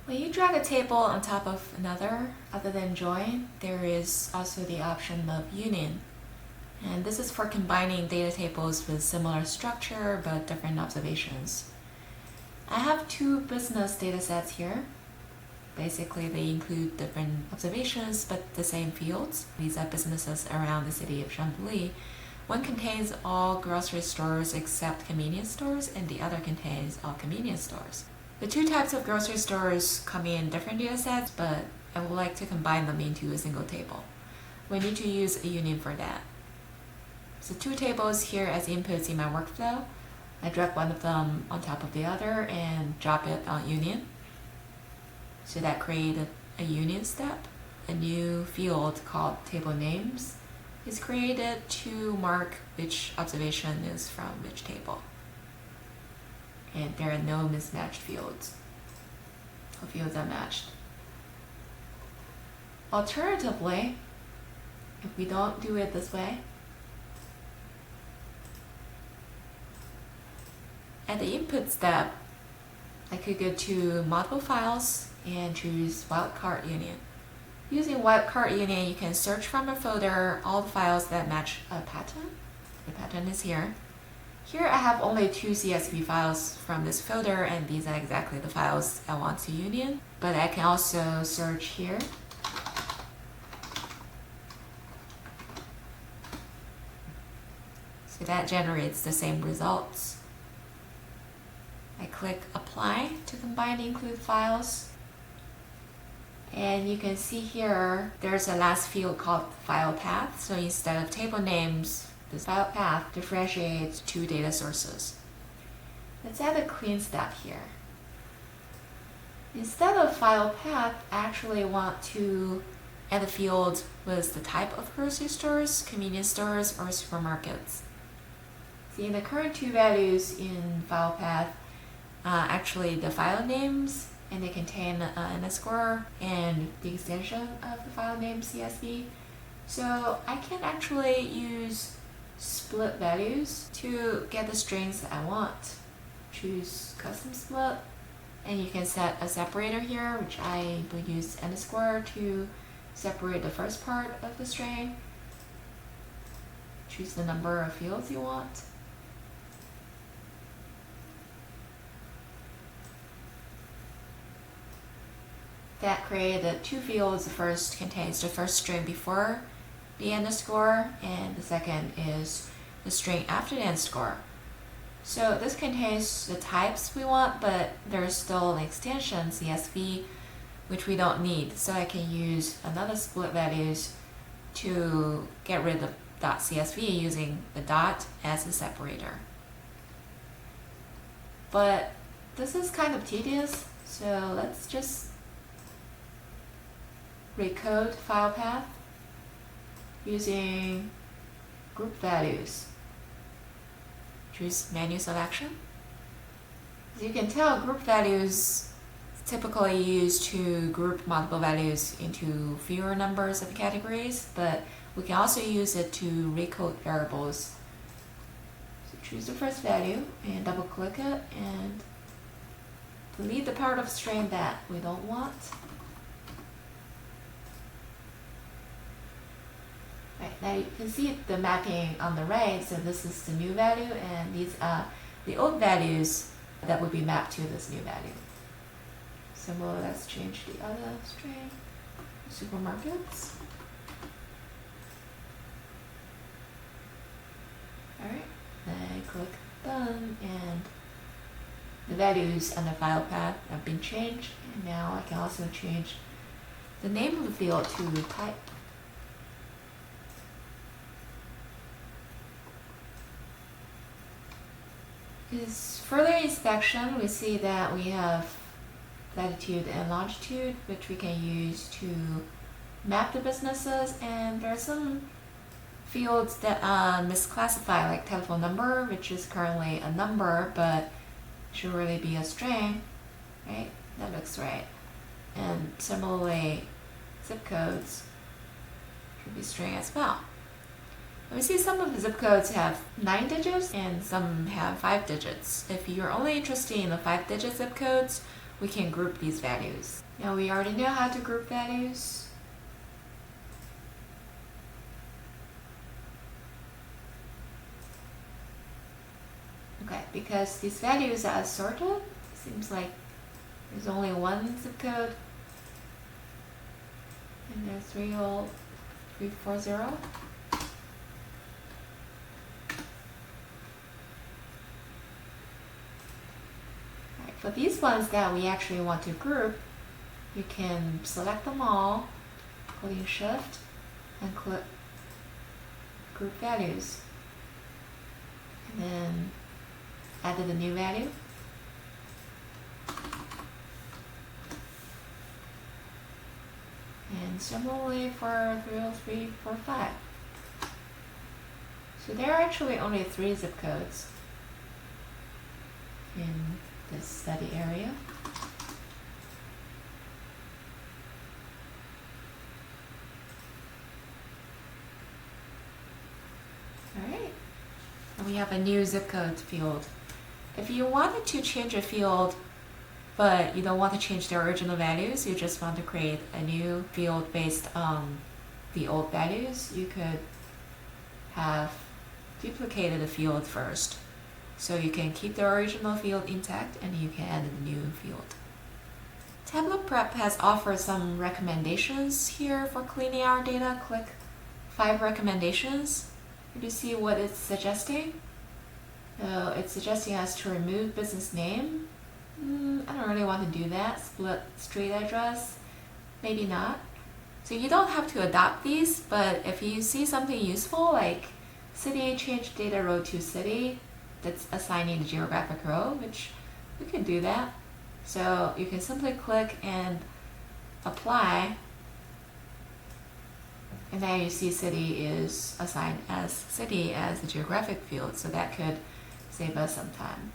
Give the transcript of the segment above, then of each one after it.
When you drag a table on top of another, other than join, there is also the option of union. And this is for combining data tables with similar structure but different observations. I have two business datasets here. Basically, they include different observations but the same fields. These are businesses around the city of Chambly. One contains all grocery stores except convenience stores, and the other contains all convenience stores. The two types of grocery stores come in different datasets, but I would like to combine them into a single table. We need to use a union for that. So two tables here as inputs in my workflow. I drag one of them on top of the other and drop it on union. So that created a union step. A new field called table names is created to mark which observation is from which table. And there are no mismatched fields. The fields are matched. Alternatively, if we don't do it this way, at the input step, I could go to multiple files and choose wildcard union. Using wildcard union, you can search from a folder all the files that match a pattern. The pattern is here. Here I have only two CSV files from this folder, and these are exactly the files I want to union. But I can also search here. So that generates the same results. I click apply to combine include files. And you can see here, there's a last field called file path. So instead of table names, this file path differentiates two data sources. Let's add a clean step here. Instead of file path, I actually want to add a field with the type of grocery stores, convenience stores, or supermarkets. See, the current two values in file path actually the file names, and they contain an underscore and the extension of the file name CSV. So I can actually use split values to get the strings that I want. Choose custom split, and you can set a separator here, which I will use underscore to separate the first part of the string. Choose the number of fields you want. That created two fields. The first contains the first string before the underscore, and the second is the string after the underscore. So this contains the types we want, but there's still an extension CSV which we don't need. So I can use another split values to get rid of .csv using the dot as a separator. But this is kind of tedious, so let's just recode file path using group values. Choose menu selection. As you can tell, group values typically used to group multiple values into fewer numbers of categories, but we can also use it to recode variables. So choose the first value and double click it and delete the part of string that we don't want. Right, now you can see the mapping on the right, so this is the new value, and these are the old values that would be mapped to this new value. Similar, let's change the other string, supermarkets. Alright, then I click done, and the values on the file path have been changed, and now I can also change the name of the field to type. Is further inspection, we see that we have latitude and longitude, which we can use to map the businesses, and there are some fields that are misclassified, like telephone number, which is currently a number but should really be a string, right? That looks right. And similarly, zip codes should be string as well. We see some of the zip codes have 9 digits and some have 5 digits. If you're only interested in the 5-digit zip codes, we can group these values. Now we already know how to group values. Okay, because these values are assorted, seems like there's only one zip code and there's 30340. For these ones that we actually want to group, you can select them all, holding Shift, and click Group Values. And then added a new value. And similarly for 30345. So there are actually only 3 zip codes in this study area. Alright, and we have a new zip code field. If you wanted to change a field but you don't want to change the original values, you just want to create a new field based on the old values, you could have duplicated the field first. So you can keep the original field intact and you can add a new field. Tableau Prep has offered some recommendations here for cleaning our data. Click 5 recommendations to see what it's suggesting. So it's suggesting us to remove business name. I don't really want to do that. Split street address, maybe not. So you don't have to adopt these, but if you see something useful like city, change data row to city, that's assigning the geographic row, which we can do that. So you can simply click and apply, and now you see city is assigned as city as the geographic field, so that could save us some time.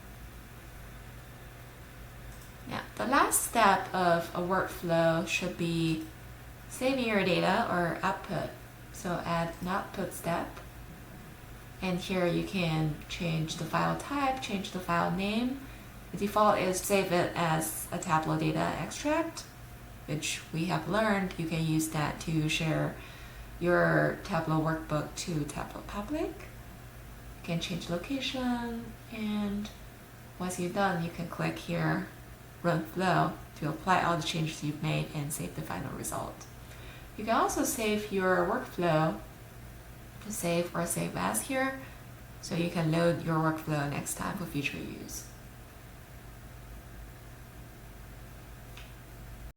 Now, the last step of a workflow should be saving your data or output. So add an output step. And here you can change the file type, change the file name. The default is save it as a Tableau data extract, which we have learned you can use that to share your Tableau workbook to Tableau Public. You can change location, and once you're done, you can click here, Run Flow, to apply all the changes you've made and save the final result. You can also save your workflow to save or save as here, so you can load your workflow next time for future use.